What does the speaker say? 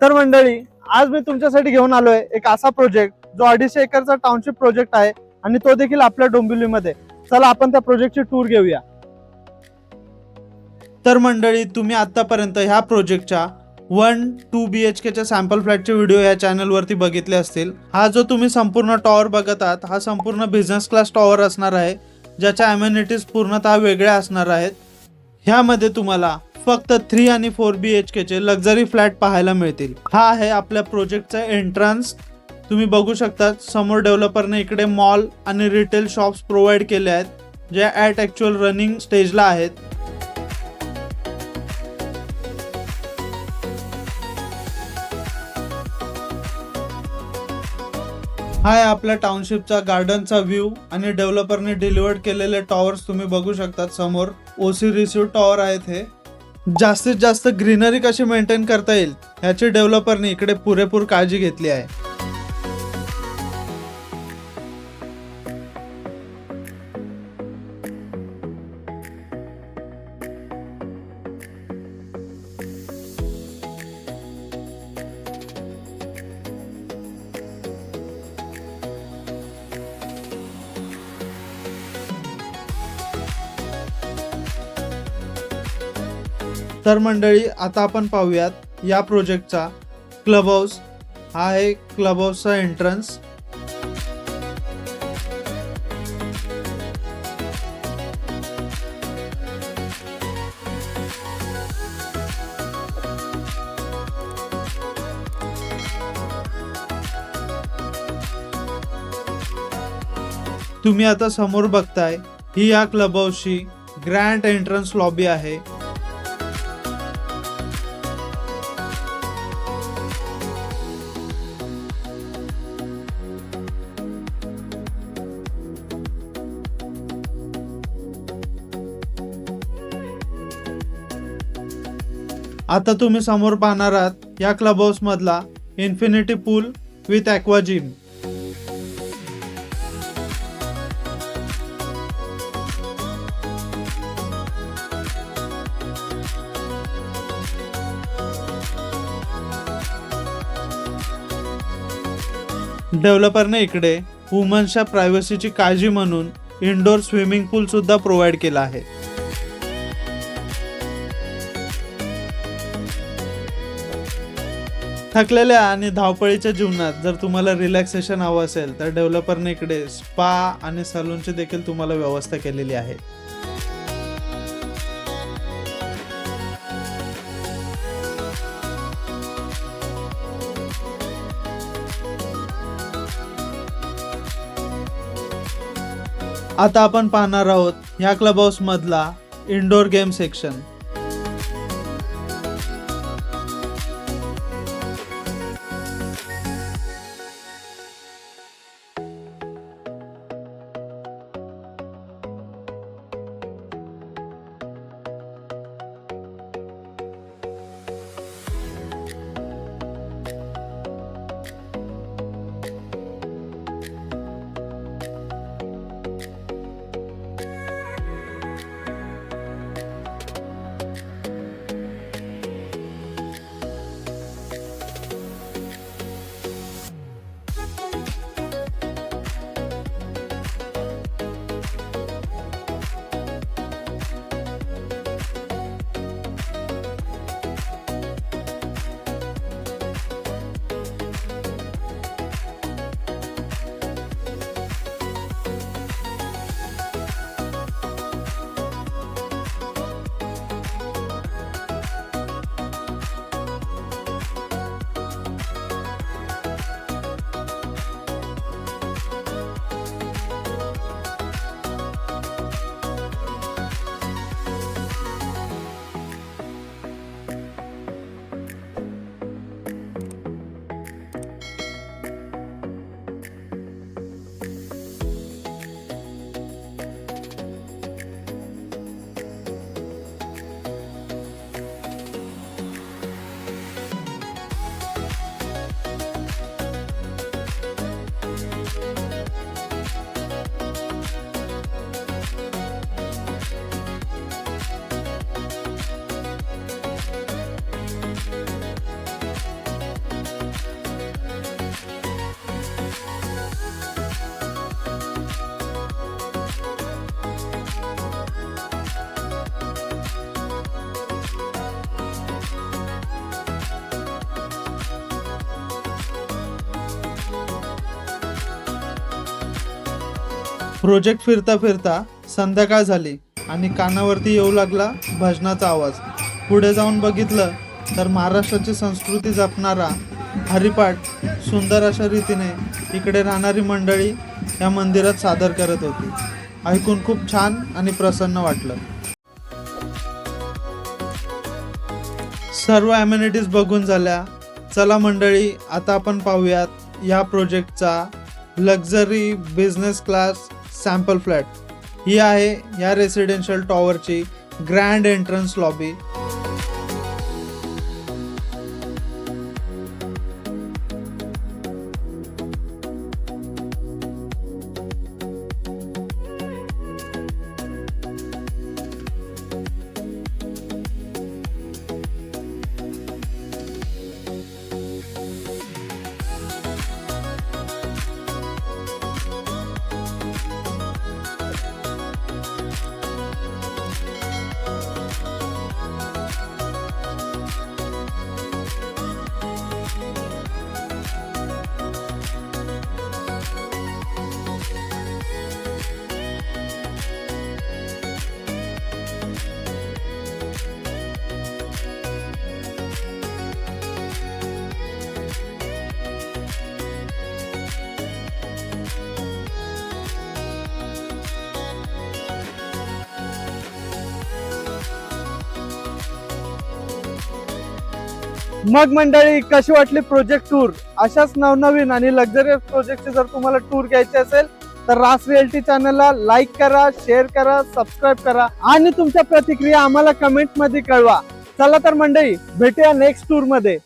तर मंडळी, आज मी तुमच्यासाठी घेऊन आलोय एक असा प्रोजेक्ट जो 250 एकरचा टाउनशिप प्रोजेक्ट आहे आणि तो देखील आपल्या डोंबिवलीमध्ये. चला आपण त्या प्रोजेक्टची टूर घेऊया. तर मंडळी, तुम्ही आतापर्यंत ह्या प्रोजेक्टच्या 1-2 BHKच्या सॅम्पल फ्लॅटचे व्हिडिओ या चॅनलवरती बघितले असतील. हा जो तुम्ही संपूर्ण टॉवर बघत आहात हा संपूर्ण बिझनेस क्लास टॉवर असणार आहे, ज्याच्या अमेनिटीज पूर्णतः वेगळ्या असणार आहेत. ह्यामध्ये तुम्हाला फक्त 3 आणि 4 BHKचे लक्झरी फ्लॅट पाहायला मिळतील. हा आहे आपल्या प्रोजेक्टचा एंट्रन्स. तुम्ही बघू शकता समोर डेव्हलपरने इकडे मॉल आणि रिटेल शॉप्स प्रोव्हाइड केले आहेत, जे ॲट ॲक्च्युअल रनिंग स्टेजला आहेत. हा आहे आपल्या टाउनशिपचा गार्डनचा व्ह्यू आणि डेव्हलपरने डिलिव्हर्ड केलेले टॉवर्स तुम्ही बघू शकतात. समोर ओसी रिसिव्ह टॉवर आहेत. हे जास्तीत जास्त ग्रीनरी कशी मेंटेन करता येईल ह्याची डेव्हलपरने इकडे पुरेपूर काळजी घेतली आहे. तर मंडळी, आता आपण पाहूयात या प्रोजेक्टचा क्लब हाऊस. हा आहे क्लब हाऊसचा एंट्रन्स. तुम्ही आता समोर बघताय ही या क्लब हाऊसची ग्रँड एंट्रन्स लॉबी आहे. आता तुम्ही समोर पाहणार आहात या क्लब हाऊस मधला infinity pool with aqua gym. डेव्हलपरने इकडे वुमन्सच्या प्रायव्हसीची काळजी म्हणून इनडोअर स्विमिंग पूल सुद्धा प्रोव्हाइड केला आहे. थकलेल्या आणि धावपळीच्या जीवनात जर तुम्हाला रिलॅक्सेशन हवं असेल तर डेव्हलपरने इकडे स्पा आणि सलूनची देखील तुम्हाला व्यवस्था केलेली आहे. आता आपण पाहणार आहोत ह्या क्लब हाऊस मधला इनडोअर गेम सेक्शन. प्रोजेक्ट फिरता फिरता संध्याकाळ झाली आणि कानावरती येऊ लागला भजनाचा आवाज. पुढे जाऊन बघितलं तर महाराष्ट्राची संस्कृती जपणारा हरिपाठ सुंदर अशा रीतीने इकडे राहणारी मंडळी या मंदिरात सादर करत होती. ऐकून खूप छान आणि प्रसन्न वाटलं. सर्व ॲम्युनिटीज बघून झाल्या. चला मंडळी, आता आपण पाहूयात या प्रोजेक्टचा luxury business class sample flat. ही आहे या रेसिडेन्शियल टॉवरची ग्रँड एंट्रन्स लॉबी. मग मंडळी, कशी वाटली प्रोजेक्ट टूर? अशाच नवनवीन आणि लक्झरियस प्रोजेक्टचे जर तुम्हाला टूर घ्यायचे असेल तर रास रिअल्टी चॅनलला लाईक करा, शेअर करा, सबस्क्राईब करा आणि तुमच्या प्रतिक्रिया आम्हाला कमेंट मध्ये कळवा. चला तर मंडळी, भेटूया नेक्स्ट टूर मध्ये.